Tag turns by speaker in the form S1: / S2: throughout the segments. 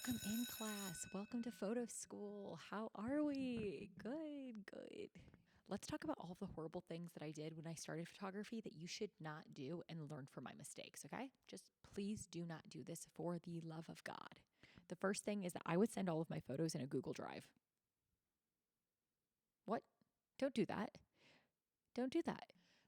S1: Welcome in, class. Welcome to photo school. How are we? Good, good. Let's talk about all the horrible things that I did when I started photography that you should not do and learn from my mistakes, okay? Just please do not do this for the love of God. The first thing is that I would send all of my photos in a Google Drive. What? Don't do that. Don't do that.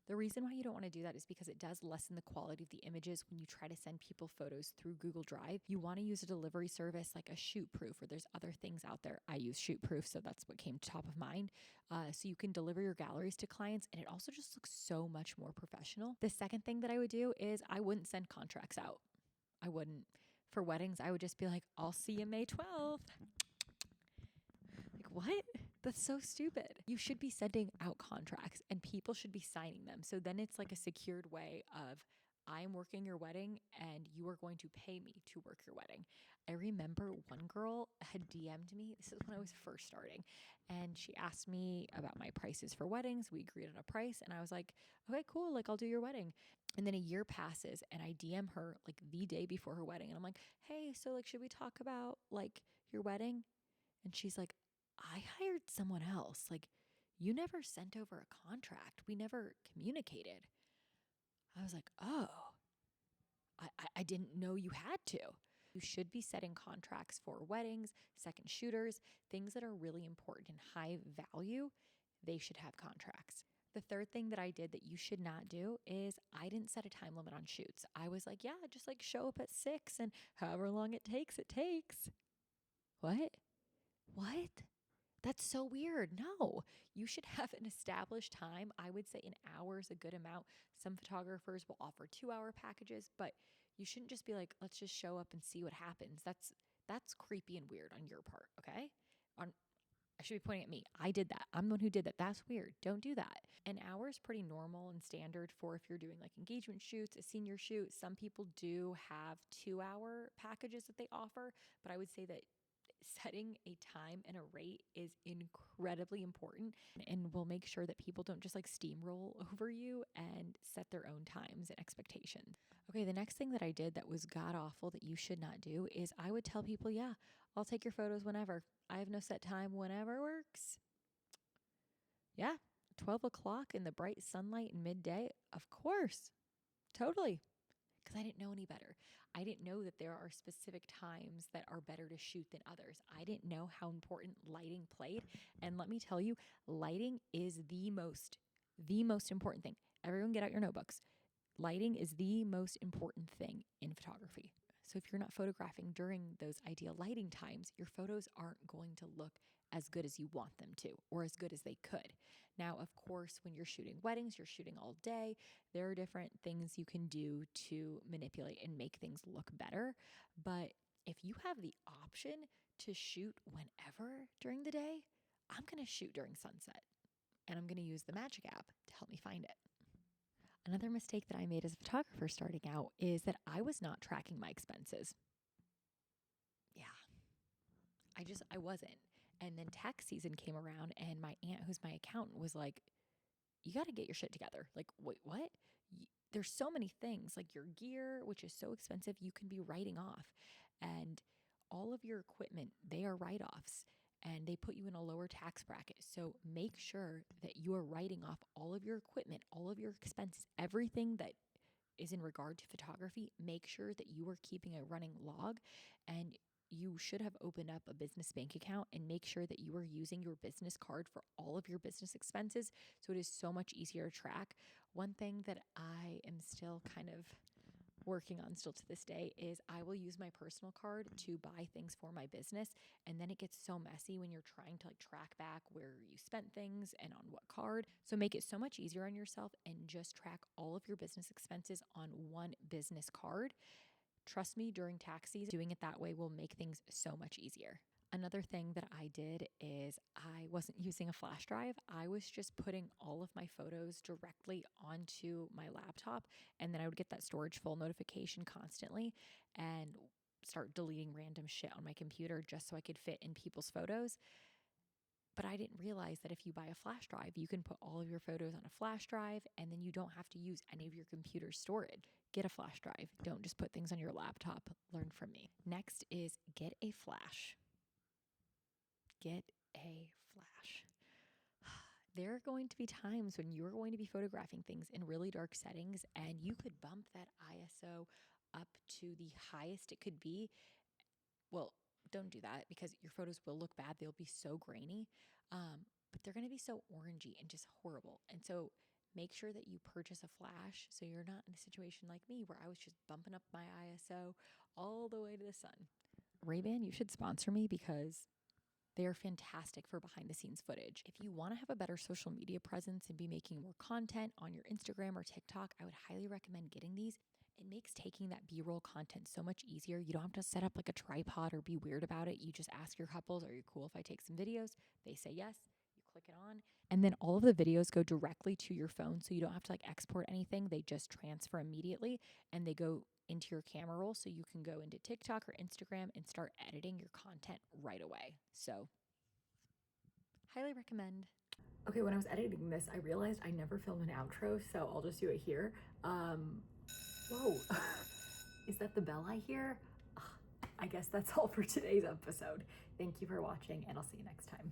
S1: The reason why you don't want to do that is because it does lessen the quality of the images when you try to send people photos through Google Drive. You want to use a delivery service like a Shootproof, or there's other things out there. I use Shootproof, so that's what came top of mind. So you can deliver your galleries to clients, and it also just looks so much more professional. The second thing that I would do is I wouldn't send contracts out. I wouldn't. For weddings, I would just be like, I'll see you May 12th. Like, what? That's so stupid. You should be sending out contracts and people should be signing them. So then it's like a secured way of, I'm working your wedding and you are going to pay me to work your wedding. I remember one girl had DM'd me. This is when I was first starting. And she asked me about my prices for weddings. We agreed on a price. And I was like, okay, cool. Like, I'll do your wedding. And then a year passes and I DM her like the day before her wedding. And I'm like, hey, so like, should we talk about like your wedding? And she's like, I hired someone else. Like, you never sent over a contract. We never communicated. I was like, oh, I didn't know you had to. You should be setting contracts for weddings, second shooters, things that are really important and high value. They should have contracts. The third thing that I did that you should not do is I didn't set a time limit on shoots. I was like, yeah, just like show up at 6 and however long it takes, it takes. What? What? That's so weird. No, you should have an established time. I would say an hour is a good amount. Some photographers will offer 2-hour packages, but you shouldn't just be like, let's just show up and see what happens. That's creepy and weird on your part, okay? I should be pointing at me. I did that. I'm the one who did that. That's weird. Don't do that. An hour is pretty normal and standard for if you're doing like engagement shoots, a senior shoot. Some people do have 2-hour packages that they offer, but I would say that setting a time and a rate is incredibly important and will make sure that people don't just like steamroll over you and set their own times and expectations. Okay, the next thing that I did that was god awful that you should not do is I would tell people, yeah, I'll take your photos whenever. I have no set time, whenever works. Yeah, 12 o'clock in the bright sunlight in midday, of course, totally. Because I didn't know any better. I didn't know that there are specific times that are better to shoot than others. I didn't know how important lighting played. And let me tell you, lighting is the most important thing. Everyone get out your notebooks. Lighting is the most important thing in photography. So if you're not photographing during those ideal lighting times, your photos aren't going to look as good as you want them to or as good as they could. Now, of course, when you're shooting weddings, you're shooting all day. There are different things you can do to manipulate and make things look better. But if you have the option to shoot whenever during the day, I'm going to shoot during sunset and I'm going to use the Magic app to help me find it. Another mistake that I made as a photographer starting out is that I was not tracking my expenses. Yeah, I wasn't. And then tax season came around and my aunt, who's my accountant, was like, you got to get your shit together. Like, wait, what? There's so many things like your gear, which is so expensive, you can be writing off. And all of your equipment, they are write-offs and they put you in a lower tax bracket. So make sure that you are writing off all of your equipment, all of your expenses, everything that is in regard to photography. Make sure that you are keeping a running log and you should have opened up a business bank account and make sure that you are using your business card for all of your business expenses. So it is so much easier to track. One thing that I am still kind of working on still to this day is I will use my personal card to buy things for my business. And then it gets so messy when you're trying to like track back where you spent things and on what card. So make it so much easier on yourself and just track all of your business expenses on one business card. Trust me, during tax season, doing it that way will make things so much easier. Another thing that I did is I wasn't using a flash drive. I was just putting all of my photos directly onto my laptop, and then I would get that storage full notification constantly and start deleting random shit on my computer just so I could fit in people's photos. But I didn't realize that if you buy a flash drive, you can put all of your photos on a flash drive and then you don't have to use any of your computer's storage. Get a flash drive. Don't just put things on your laptop. Learn from me. Next is get a flash. Get a flash. There are going to be times when you're going to be photographing things in really dark settings and you could bump that ISO up to the highest it could be. Well, don't do that because your photos will look bad. They'll be so grainy, but they're going to be so orangey and just horrible. And so make sure that you purchase a flash so you're not in a situation like me where I was just bumping up my ISO all the way to the sun. Ray-Ban, you should sponsor me because they are fantastic for behind the scenes footage. If you want to have a better social media presence and be making more content on your Instagram or TikTok, I would highly recommend getting these. It makes taking that B-roll content so much easier. You don't have to set up like a tripod or be weird about it. You just ask your couples, are you cool if I take some videos? They say yes. You click it on. And then all of the videos go directly to your phone. So you don't have to like export anything. They just transfer immediately and they go into your camera roll. So you can go into TikTok or Instagram and start editing your content right away. So highly recommend. Okay, when I was editing this, I realized I never filmed an outro, so I'll just do it here. Whoa, is that the bell I hear? I guess that's all for today's episode. Thank you for watching, and I'll see you next time.